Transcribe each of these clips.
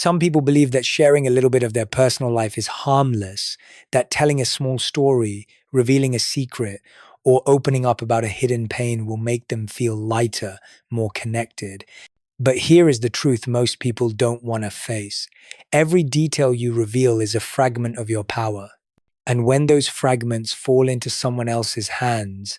Some people believe that sharing a little bit of their personal life is harmless, that telling a small story, revealing a secret, or opening up about a hidden pain will make them feel lighter, more connected. But here is the truth most people don't want to face. Every detail you reveal is a fragment of your power. And when those fragments fall into someone else's hands,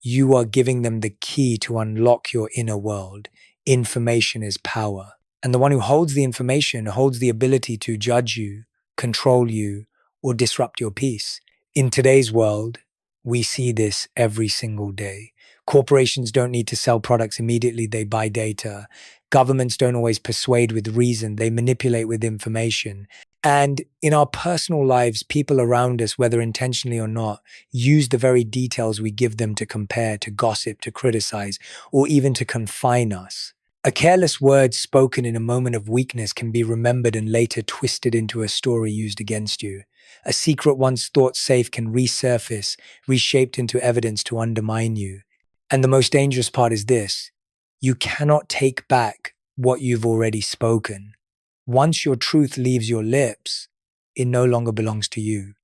you are giving them the key to unlock your inner world. Information is power. And the one who holds the information holds the ability to judge you, control you, or disrupt your peace. In today's world, we see this every single day. Corporations don't need to sell products immediately, they buy data. Governments don't always persuade with reason, they manipulate with information. And in our personal lives, people around us, whether intentionally or not, use the very details we give them to compare, to gossip, to criticize, or even to confine us. A careless word spoken in a moment of weakness can be remembered and later twisted into a story used against you. A secret once thought safe can resurface, reshaped into evidence to undermine you. And the most dangerous part is this: you cannot take back what you've already spoken. Once your truth leaves your lips, it no longer belongs to you.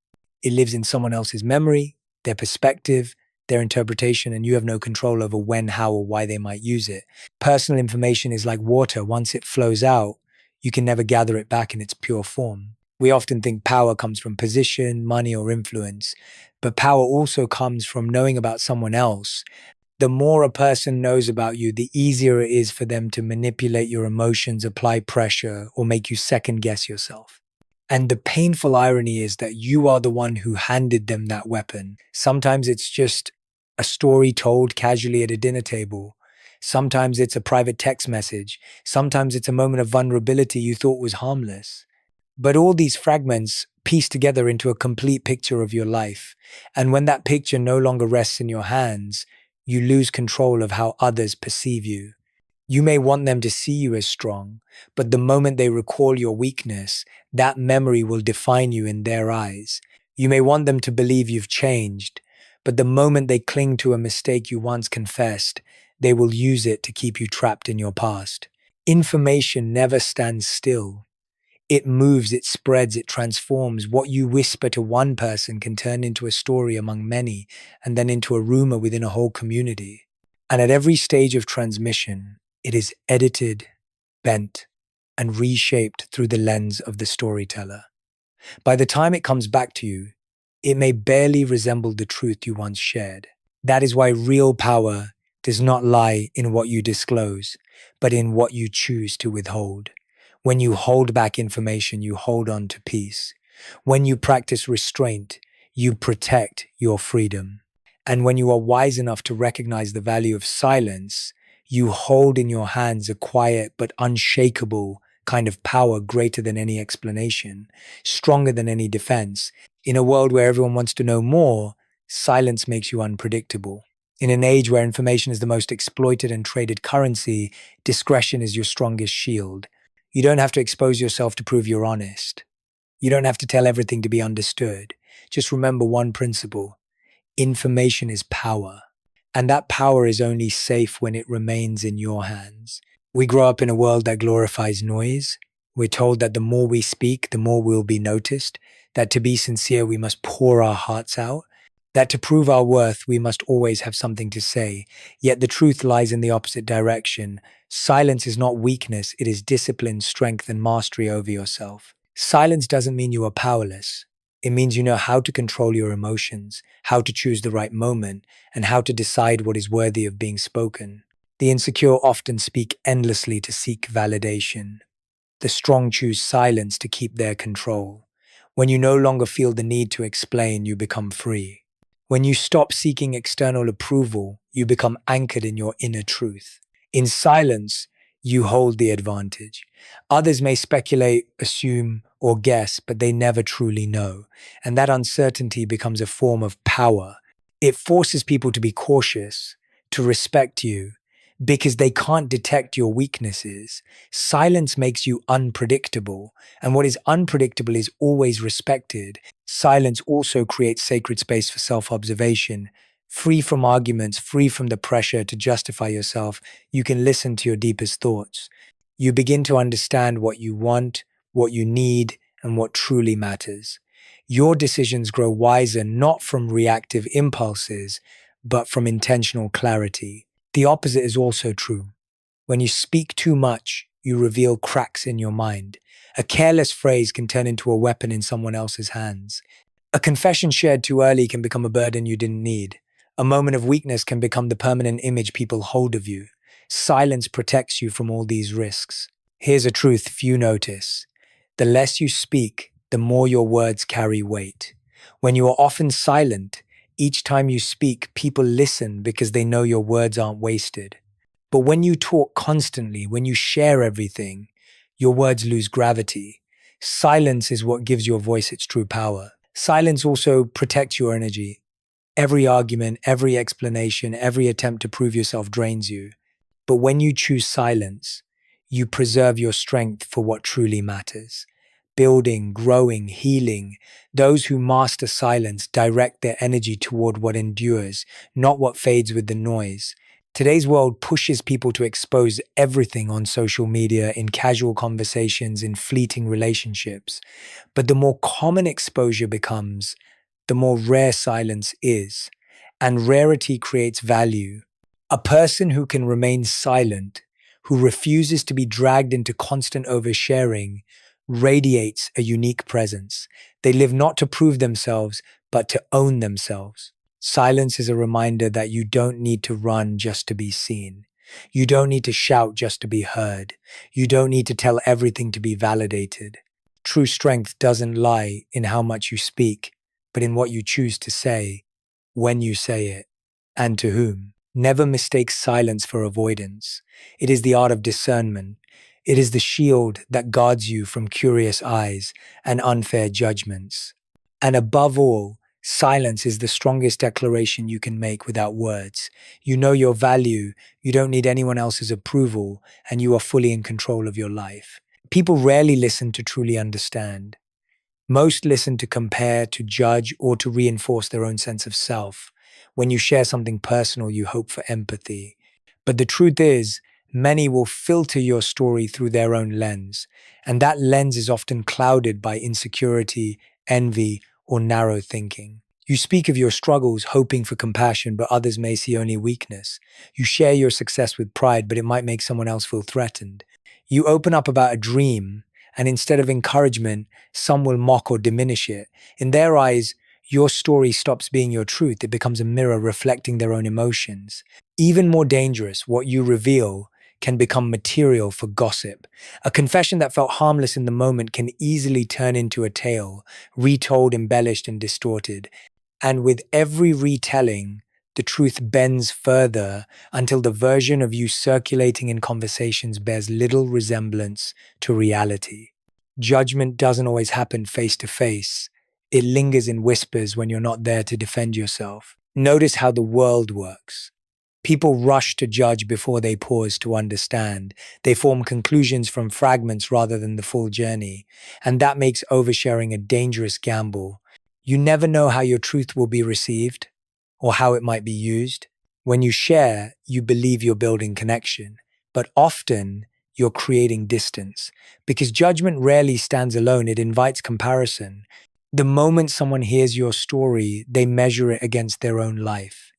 It lives in someone else's memory, their perspective, their interpretation, and you have no control over when, how, or why they might use it. Personal information is like water. Once it flows out, you can never gather it back in its pure form. We often think power comes from position, money, or influence, but power also comes from knowing about someone else. The more a person knows about you, the easier it is for them to manipulate your emotions, apply pressure, or make you second guess yourself. And the painful irony is that you are the one who handed them that weapon. Sometimes it's just a story told casually at a dinner table. Sometimes it's a private text message. Sometimes it's a moment of vulnerability you thought was harmless. But all these fragments piece together into a complete picture of your life. And when that picture no longer rests in your hands, you lose control of how others perceive you. You may want them to see you as strong, but the moment they recall your weakness, that memory will define you in their eyes. You may want them to believe you've changed, but the moment they cling to a mistake you once confessed, they will use it to keep you trapped in your past. Information never stands still. It moves, it spreads, it transforms. What you whisper to one person can turn into a story among many, and then into a rumor within a whole community. And at every stage of transmission, it is edited, bent, and reshaped through the lens of the storyteller. By the time it comes back to you, it may barely resemble the truth you once shared. That is why real power does not lie in what you disclose, but in what you choose to withhold. When you hold back information, you hold on to peace. When you practice restraint, you protect your freedom. And when you are wise enough to recognize the value of silence, you hold in your hands a quiet but unshakable kind of power greater than any explanation, stronger than any defense. In a world where everyone wants to know more, silence makes you unpredictable. In an age where information is the most exploited and traded currency, discretion is your strongest shield. You don't have to expose yourself to prove you're honest. You don't have to tell everything to be understood. Just remember one principle: information is power. And that power is only safe when it remains in your hands. We grow up in a world that glorifies noise. We're told that the more we speak, the more we'll be noticed. That to be sincere, we must pour our hearts out. That to prove our worth, we must always have something to say. Yet the truth lies in the opposite direction. Silence is not weakness, it is discipline, strength, and mastery over yourself. Silence doesn't mean you are powerless. It means you know how to control your emotions, how to choose the right moment, and how to decide what is worthy of being spoken. The insecure often speak endlessly to seek validation. The strong choose silence to keep their control. When you no longer feel the need to explain, you become free. When you stop seeking external approval, you become anchored in your inner truth. In silence, you hold the advantage. Others may speculate, assume, or guess, but they never truly know. And that uncertainty becomes a form of power. It forces people to be cautious, to respect you, because they can't detect your weaknesses. Silence makes you unpredictable, and what is unpredictable is always respected. Silence also creates sacred space for self-observation. Free from arguments, free from the pressure to justify yourself, you can listen to your deepest thoughts. You begin to understand what you want, what you need, and what truly matters. Your decisions grow wiser not from reactive impulses, but from intentional clarity. The opposite is also true. When you speak too much, you reveal cracks in your mind. A careless phrase can turn into a weapon in someone else's hands. A confession shared too early can become a burden you didn't need. A moment of weakness can become the permanent image people hold of you. Silence protects you from all these risks. Here's a truth few notice. The less you speak, the more your words carry weight. When you are often silent, each time you speak, people listen because they know your words aren't wasted. But when you talk constantly, when you share everything, your words lose gravity. Silence is what gives your voice its true power. Silence also protects your energy. Every argument, every explanation, every attempt to prove yourself drains you. But when you choose silence, you preserve your strength for what truly matters. Building, growing, healing. Those who master silence direct their energy toward what endures, not what fades with the noise. Today's world pushes people to expose everything on social media, in casual conversations, in fleeting relationships. But the more common exposure becomes, the more rare silence is. And rarity creates value. A person who can remain silent, who refuses to be dragged into constant oversharing, radiates a unique presence. They live not to prove themselves, but to own themselves. Silence is a reminder that you don't need to run just to be seen. You don't need to shout just to be heard. You don't need to tell everything to be validated. True strength doesn't lie in how much you speak, but in what you choose to say, when you say it, and to whom. Never mistake silence for avoidance. It is the art of discernment. It is the shield that guards you from curious eyes and unfair judgments. And above all, silence is the strongest declaration you can make without words. You know your value, you don't need anyone else's approval, and you are fully in control of your life. People rarely listen to truly understand. Most listen to compare, to judge, or to reinforce their own sense of self. When you share something personal, you hope for empathy. But the truth is, many will filter your story through their own lens, and that lens is often clouded by insecurity, envy, or narrow thinking. You speak of your struggles hoping for compassion, but others may see only weakness. You share your success with pride, but it might make someone else feel threatened. You open up about a dream, and instead of encouragement, some will mock or diminish it. In their eyes, your story stops being your truth. It becomes a mirror reflecting their own emotions. Even more dangerous, what you reveal can become material for gossip. A confession that felt harmless in the moment can easily turn into a tale, retold, embellished, and distorted. And with every retelling, the truth bends further until the version of you circulating in conversations bears little resemblance to reality. Judgment doesn't always happen face to face. It lingers in whispers when you're not there to defend yourself. Notice how the world works. People rush to judge before they pause to understand. They form conclusions from fragments rather than the full journey. And that makes oversharing a dangerous gamble. You never know how your truth will be received or how it might be used. When you share, you believe you're building connection, but often you're creating distance because judgment rarely stands alone. It invites comparison. The moment someone hears your story, they measure it against their own life.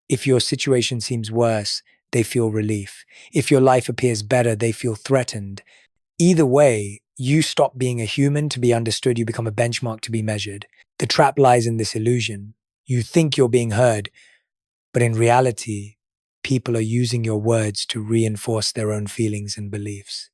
If your situation seems worse, they feel relief. If your life appears better, they feel threatened. Either way, you stop being a human to be understood, you become a benchmark to be measured. The trap lies in this illusion. You think you're being heard, but in reality, people are using your words to reinforce their own feelings and beliefs.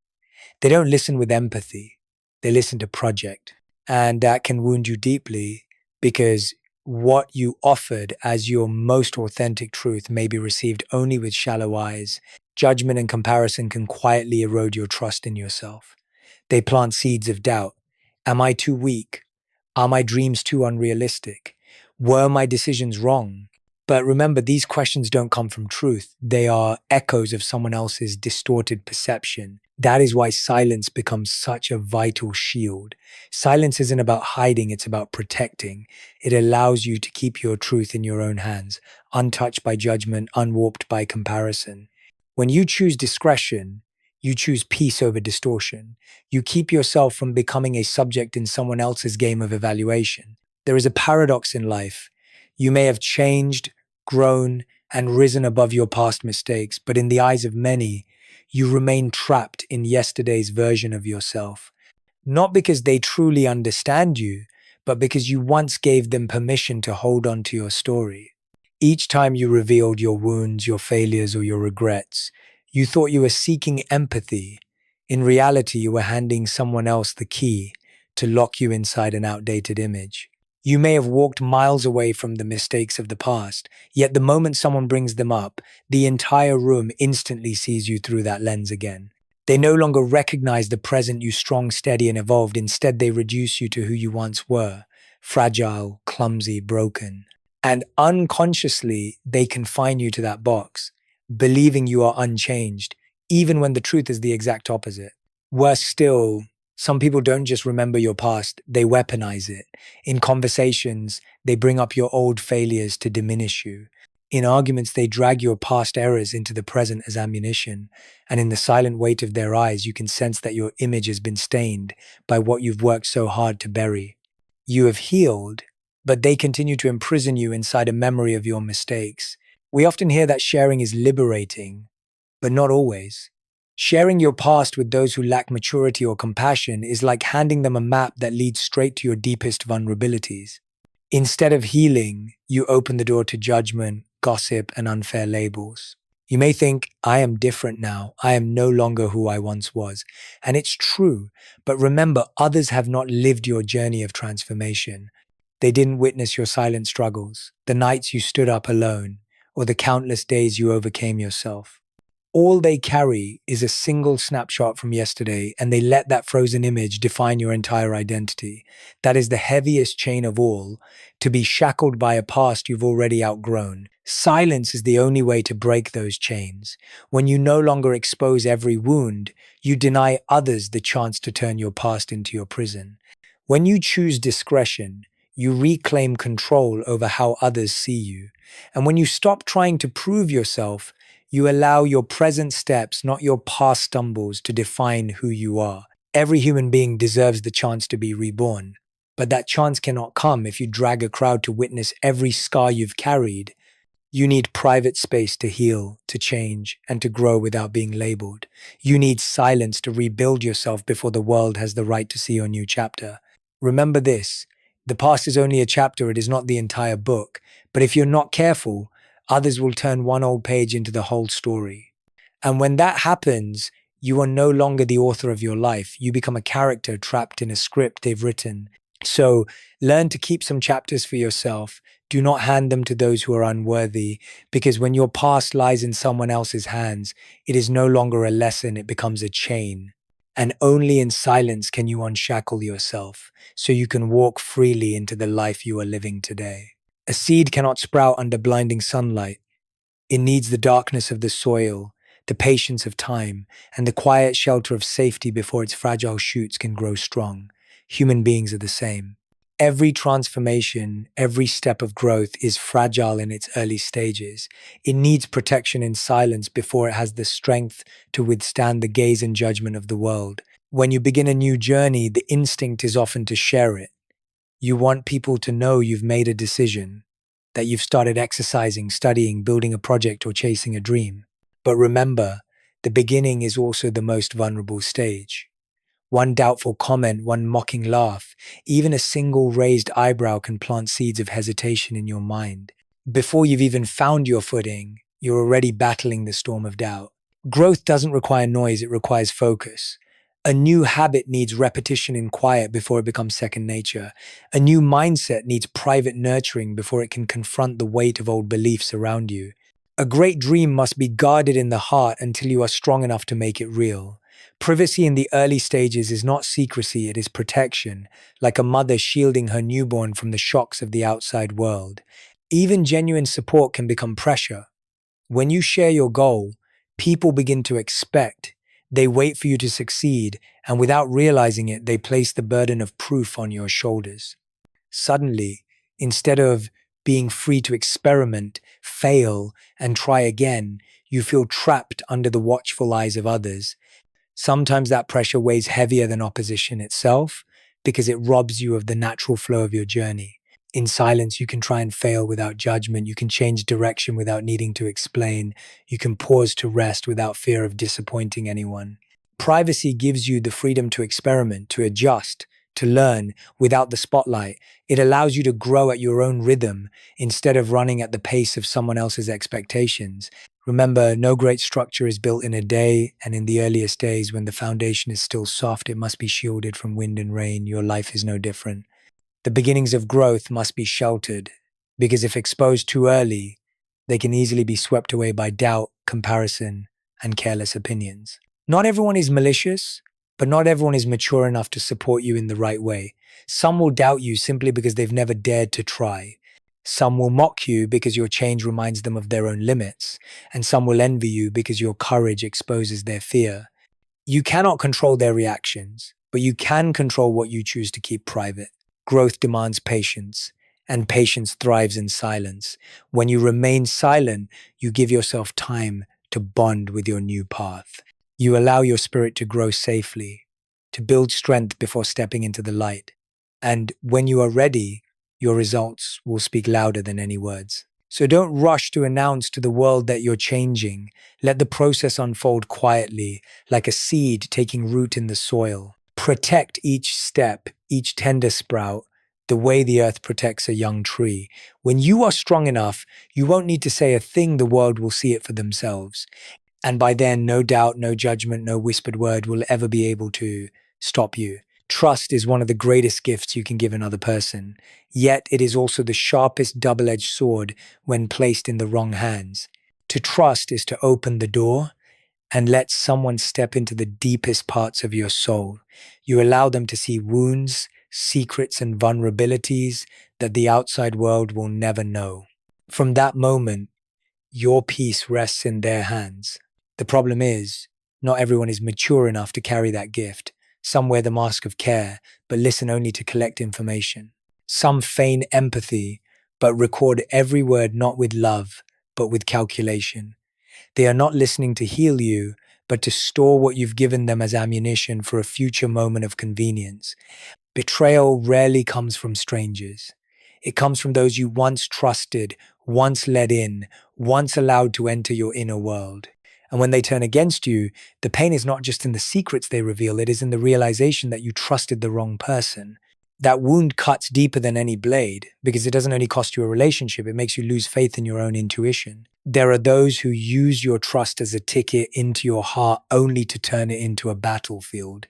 They don't listen with empathy, they listen to project. And that can wound you deeply because what you offered as your most authentic truth may be received only with shallow eyes. Judgment and comparison can quietly erode your trust in yourself. They plant seeds of doubt. Am I too weak? Are my dreams too unrealistic? Were my decisions wrong? But remember, these questions don't come from truth. They are echoes of someone else's distorted perception. That is why silence becomes such a vital shield. Silence isn't about hiding, it's about protecting. It allows you to keep your truth in your own hands, untouched by judgment, unwarped by comparison. When you choose discretion, You choose peace over distortion. You keep yourself from becoming a subject in someone else's game of evaluation. There is a paradox in life. You may have changed, grown, and risen above your past mistakes, but in the eyes of many, you remain trapped in yesterday's version of yourself. Not because they truly understand you, but because you once gave them permission to hold on to your story. Each time you revealed your wounds, your failures, or your regrets, you thought you were seeking empathy. In reality, you were handing someone else the key to lock you inside an outdated image. You may have walked miles away from the mistakes of the past, yet the moment someone brings them up, the entire room instantly sees you through that lens again. They no longer recognize the present you strong, steady, and evolved. Instead, they reduce you to who you once were: fragile, clumsy, broken. And unconsciously, they confine you to that box, believing you are unchanged, even when the truth is the exact opposite. Worse still, some people don't just remember your past, they weaponize it. In conversations, they bring up your old failures to diminish you. In arguments, they drag your past errors into the present as ammunition. And in the silent weight of their eyes, you can sense that your image has been stained by what you've worked so hard to bury. You have healed, but they continue to imprison you inside a memory of your mistakes. We often hear that sharing is liberating, but not always. Sharing your past with those who lack maturity or compassion is like handing them a map that leads straight to your deepest vulnerabilities. Instead of healing, you open the door to judgment, gossip, and unfair labels. You may think, I am different now. I am no longer who I once was. And it's true. But remember, others have not lived your journey of transformation. They didn't witness your silent struggles, the nights you stood up alone, or the countless days you overcame yourself. All they carry is a single snapshot from yesterday, and they let that frozen image define your entire identity. That is the heaviest chain of all, to be shackled by a past you've already outgrown. Silence is the only way to break those chains. When you no longer expose every wound, you deny others the chance to turn your past into your prison. When you choose discretion, you reclaim control over how others see you. And when you stop trying to prove yourself, you allow your present steps, not your past stumbles, to define who you are. Every human being deserves the chance to be reborn, but that chance cannot come if you drag a crowd to witness every scar you've carried. You need private space to heal, to change, and to grow without being labeled. You need silence to rebuild yourself before the world has the right to see your new chapter. Remember this: the past is only a chapter, it is not the entire book. But if you're not careful, others will turn one old page into the whole story. And when that happens, you are no longer the author of your life. You become a character trapped in a script they've written. So learn to keep some chapters for yourself. Do not hand them to those who are unworthy, because when your past lies in someone else's hands, it is no longer a lesson, it becomes a chain. And only in silence can you unshackle yourself, so you can walk freely into the life you are living today. A seed cannot sprout under blinding sunlight. It needs the darkness of the soil, the patience of time, and the quiet shelter of safety before its fragile shoots can grow strong. Human beings are the same. Every transformation, every step of growth is fragile in its early stages. It needs protection in silence before it has the strength to withstand the gaze and judgment of the world. When you begin a new journey, the instinct is often to share it. You want people to know you've made a decision, that you've started exercising, studying, building a project, or chasing a dream. But remember, the beginning is also the most vulnerable stage. One doubtful comment, one mocking laugh, even a single raised eyebrow can plant seeds of hesitation in your mind. Before you've even found your footing, you're already battling the storm of doubt. Growth doesn't require noise, it requires focus. A new habit needs repetition in quiet before it becomes second nature. A new mindset needs private nurturing before it can confront the weight of old beliefs around you. A great dream must be guarded in the heart until you are strong enough to make it real. Privacy in the early stages is not secrecy, it is protection, like a mother shielding her newborn from the shocks of the outside world. Even genuine support can become pressure. When you share your goal, people begin to expect. They wait for you to succeed, and without realizing it, they place the burden of proof on your shoulders. Suddenly, instead of being free to experiment, fail, and try again, you feel trapped under the watchful eyes of others. Sometimes that pressure weighs heavier than opposition itself because it robs you of the natural flow of your journey. In silence, you can try and fail without judgment. You can change direction without needing to explain. You can pause to rest without fear of disappointing anyone. Privacy gives you the freedom to experiment, to adjust, to learn without the spotlight. It allows you to grow at your own rhythm instead of running at the pace of someone else's expectations. Remember, no great structure is built in a day, and in the earliest days, when the foundation is still soft, it must be shielded from wind and rain. Your life is no different. The beginnings of growth must be sheltered, because if exposed too early, they can easily be swept away by doubt, comparison, and careless opinions. Not everyone is malicious, but not everyone is mature enough to support you in the right way. Some will doubt you simply because they've never dared to try. Some will mock you because your change reminds them of their own limits, and some will envy you because your courage exposes their fear. You cannot control their reactions, but you can control what you choose to keep private. Growth demands patience, and patience thrives in silence. When you remain silent, you give yourself time to bond with your new path. You allow your spirit to grow safely, to build strength before stepping into the light. And when you are ready, your results will speak louder than any words. So don't rush to announce to the world that you're changing. Let the process unfold quietly, like a seed taking root in the soil. Protect each step, each tender sprout, the way the earth protects a young tree. When you are strong enough, you won't need to say a thing, the world will see it for themselves. And by then, no doubt, no judgment, no whispered word will ever be able to stop you. Trust is one of the greatest gifts you can give another person, yet it is also the sharpest double-edged sword when placed in the wrong hands. To trust is to open the door and let someone step into the deepest parts of your soul. You allow them to see wounds, secrets, and vulnerabilities that the outside world will never know. From that moment, your peace rests in their hands. The problem is, not everyone is mature enough to carry that gift. Some wear the mask of care, but listen only to collect information. Some feign empathy, but record every word not with love, but with calculation. They are not listening to heal you, but to store what you've given them as ammunition for a future moment of convenience. Betrayal rarely comes from strangers. It comes from those you once trusted, once let in, once allowed to enter your inner world. And when they turn against you, the pain is not just in the secrets they reveal, it is in the realization that you trusted the wrong person. That wound cuts deeper than any blade because it doesn't only cost you a relationship, it makes you lose faith in your own intuition. There are those who use your trust as a ticket into your heart only to turn it into a battlefield.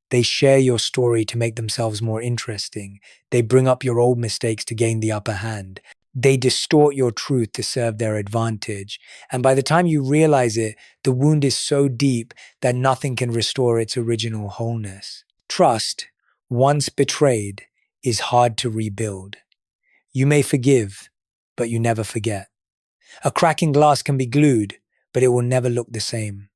They share your story to make themselves more interesting. They bring up your old mistakes to gain the upper hand. They distort your truth to serve their advantage. And by the time you realize it, the wound is so deep that nothing can restore its original wholeness. Trust, once betrayed, is hard to rebuild. You may forgive, but you never forget. A cracking glass can be glued, but it will never look the same.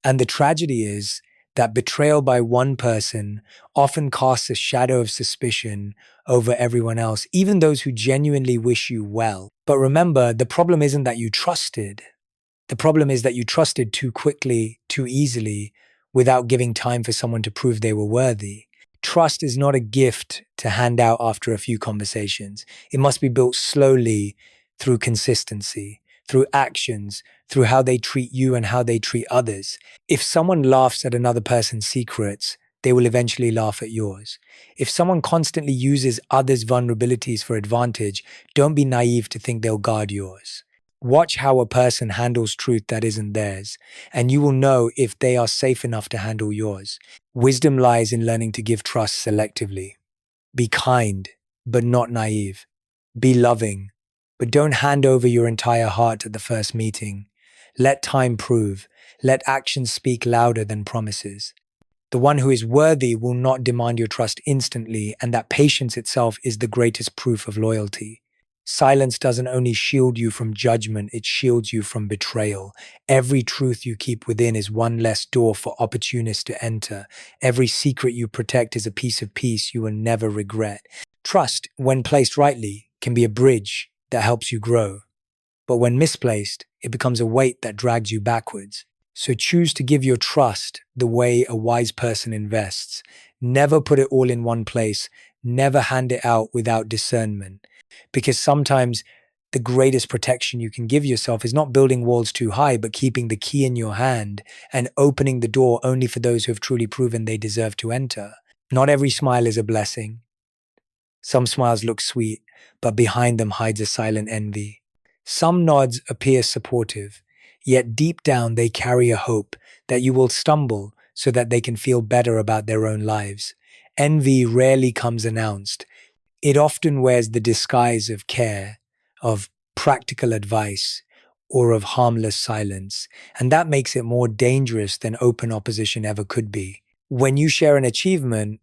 And the tragedy is that betrayal by one person often casts a shadow of suspicion over everyone else, even those who genuinely wish you well. But remember, the problem isn't that you trusted. The problem is that you trusted too quickly, too easily, without giving time for someone to prove they were worthy. Trust is not a gift to hand out after a few conversations. It must be built slowly through consistency, through actions, through how they treat you and how they treat others. If someone laughs at another person's secrets, they will eventually laugh at yours. If someone constantly uses others' vulnerabilities for advantage, don't be naive to think they'll guard yours. Watch how a person handles truth that isn't theirs, and you will know if they are safe enough to handle yours. Wisdom lies in learning to give trust selectively. Be kind, but not naive. Be loving, but don't hand over your entire heart at the first meeting. Let time prove. Let actions speak louder than promises. The one who is worthy will not demand your trust instantly, and that patience itself is the greatest proof of loyalty. Silence doesn't only shield you from judgment, it shields you from betrayal. Every truth you keep within is one less door for opportunists to enter. Every secret you protect is a piece of peace you will never regret. Trust, when placed rightly, can be a bridge that helps you grow. But when misplaced, it becomes a weight that drags you backwards. So choose to give your trust the way a wise person invests. Never put it all in one place. Never hand it out without discernment. Because sometimes the greatest protection you can give yourself is not building walls too high, but keeping the key in your hand and opening the door only for those who have truly proven they deserve to enter. Not every smile is a blessing. Some smiles look sweet, but behind them hides a silent envy. Some nods appear supportive, yet deep down they carry a hope that you will stumble so that they can feel better about their own lives. Envy rarely comes announced. It often wears the disguise of care, of practical advice, or of harmless silence, and that makes it more dangerous than open opposition ever could be. When you share an achievement,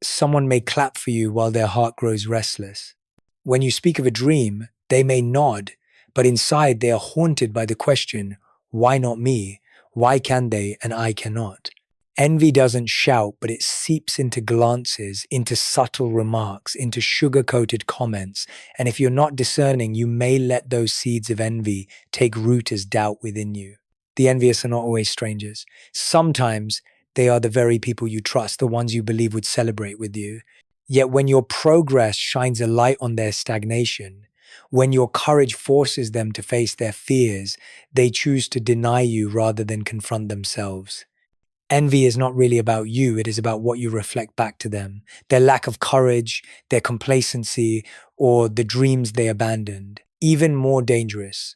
someone may clap for you while their heart grows restless. When you speak of a dream, they may nod, but inside they are haunted by the question, why not me? Why can they and I cannot? Envy doesn't shout, but it seeps into glances, into subtle remarks, into sugar-coated comments. And if you're not discerning, you may let those seeds of envy take root as doubt within you. The envious are not always strangers. Sometimes they are the very people you trust, the ones you believe would celebrate with you. Yet when your progress shines a light on their stagnation, when your courage forces them to face their fears, they choose to deny you rather than confront themselves. Envy is not really about you, it is about what you reflect back to them. Their lack of courage, their complacency, or the dreams they abandoned. Even more dangerous,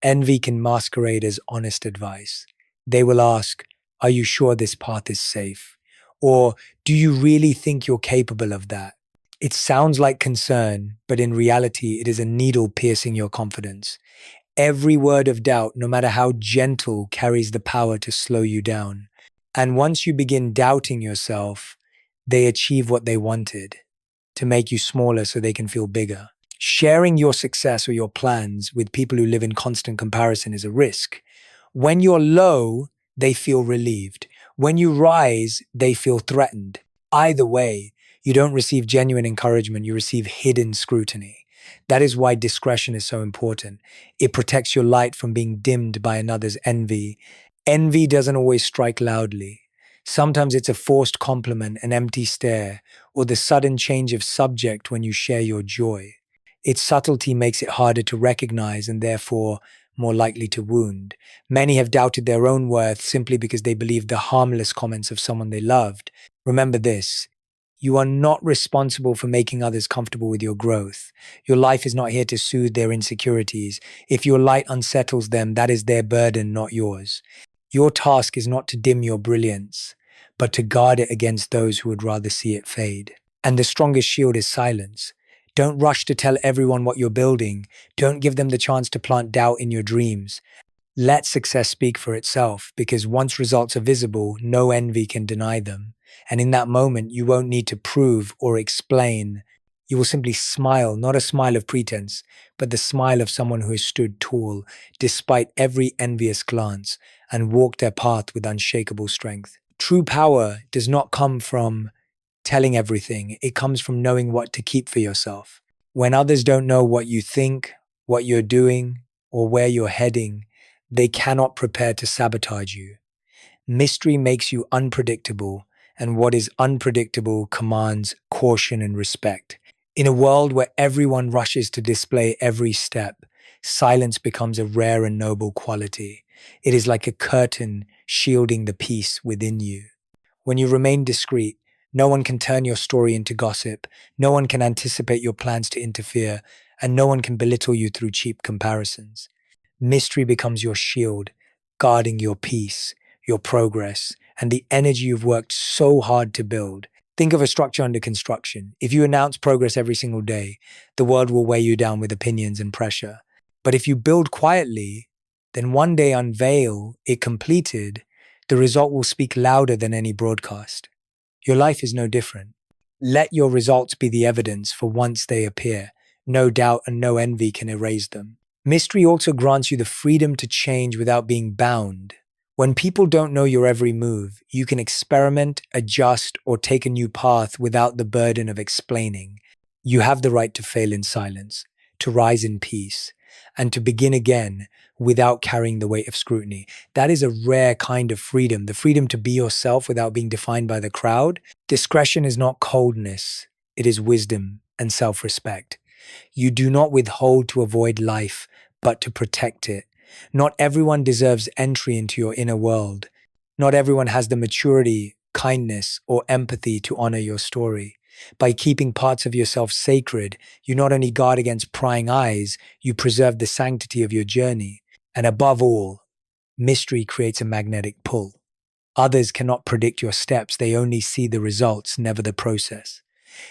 envy can masquerade as honest advice. They will ask, are you sure this path is safe? Or do you really think you're capable of that? It sounds like concern, but in reality, it is a needle piercing your confidence. Every word of doubt, no matter how gentle, carries the power to slow you down. And once you begin doubting yourself, they achieve what they wanted, to make you smaller so they can feel bigger. Sharing your success or your plans with people who live in constant comparison is a risk. When you're low, they feel relieved. When you rise, they feel threatened. Either way, you don't receive genuine encouragement, you receive hidden scrutiny. That is why discretion is so important. It protects your light from being dimmed by another's envy. Envy doesn't always strike loudly. Sometimes it's a forced compliment, an empty stare, or the sudden change of subject when you share your joy. Its subtlety makes it harder to recognize and therefore more likely to wound. Many have doubted their own worth simply because they believed the harmless comments of someone they loved. Remember this. You are not responsible for making others comfortable with your growth. Your life is not here to soothe their insecurities. If your light unsettles them, that is their burden, not yours. Your task is not to dim your brilliance, but to guard it against those who would rather see it fade. And the strongest shield is silence. Don't rush to tell everyone what you're building. Don't give them the chance to plant doubt in your dreams. Let success speak for itself, because once results are visible, no envy can deny them. And in that moment, you won't need to prove or explain. You will simply smile, not a smile of pretense, but the smile of someone who has stood tall, despite every envious glance, and walked their path with unshakable strength. True power does not come from telling everything. It comes from knowing what to keep for yourself. When others don't know what you think, what you're doing, or where you're heading, they cannot prepare to sabotage you. Mystery makes you unpredictable, and what is unpredictable commands caution and respect. In a world where everyone rushes to display every step, silence becomes a rare and noble quality. It is like a curtain shielding the peace within you. When you remain discreet, no one can turn your story into gossip, no one can anticipate your plans to interfere, and no one can belittle you through cheap comparisons. Mystery becomes your shield, guarding your peace, your progress, and the energy you've worked so hard to build. Think of a structure under construction. If you announce progress every single day, the world will weigh you down with opinions and pressure. But if you build quietly, then one day unveil it completed, the result will speak louder than any broadcast. Your life is no different. Let your results be the evidence for once they appear. No doubt and no envy can erase them. Mystery also grants you the freedom to change without being bound. When people don't know your every move, you can experiment, adjust, or take a new path without the burden of explaining. You have the right to fail in silence, to rise in peace, and to begin again without carrying the weight of scrutiny. That is a rare kind of freedom, the freedom to be yourself without being defined by the crowd. Discretion is not coldness, it is wisdom and self-respect. You do not withhold to avoid life, but to protect it. Not everyone deserves entry into your inner world. Not everyone has the maturity, kindness, or empathy to honor your story. By keeping parts of yourself sacred, you not only guard against prying eyes, you preserve the sanctity of your journey. And above all, mystery creates a magnetic pull. Others cannot predict your steps, they only see the results, never the process.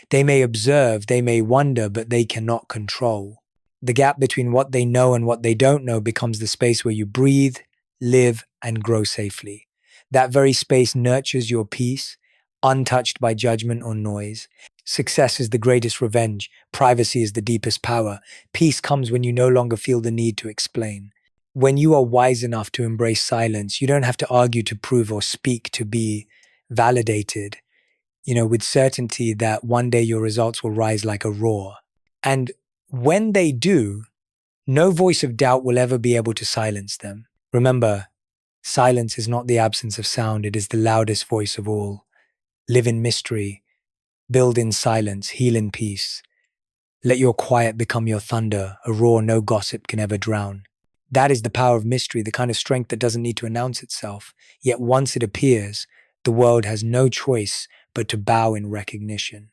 They may observe, they may wonder, but they cannot control. The gap between what they know and what they don't know becomes the space where you breathe, live, and grow safely. That very space nurtures your peace, untouched by judgment or noise. Success is the greatest revenge. Privacy is the deepest power. Peace comes when you no longer feel the need to explain. When you are wise enough to embrace silence, you don't have to argue to prove or speak to be validated, with certainty that one day your results will rise like a roar. And when they do, no voice of doubt will ever be able to silence them. Remember, silence is not the absence of sound, it is the loudest voice of all. Live in mystery, build in silence, heal in peace. Let your quiet become your thunder, a roar no gossip can ever drown. That is the power of mystery, the kind of strength that doesn't need to announce itself. Yet once it appears, the world has no choice but to bow in recognition.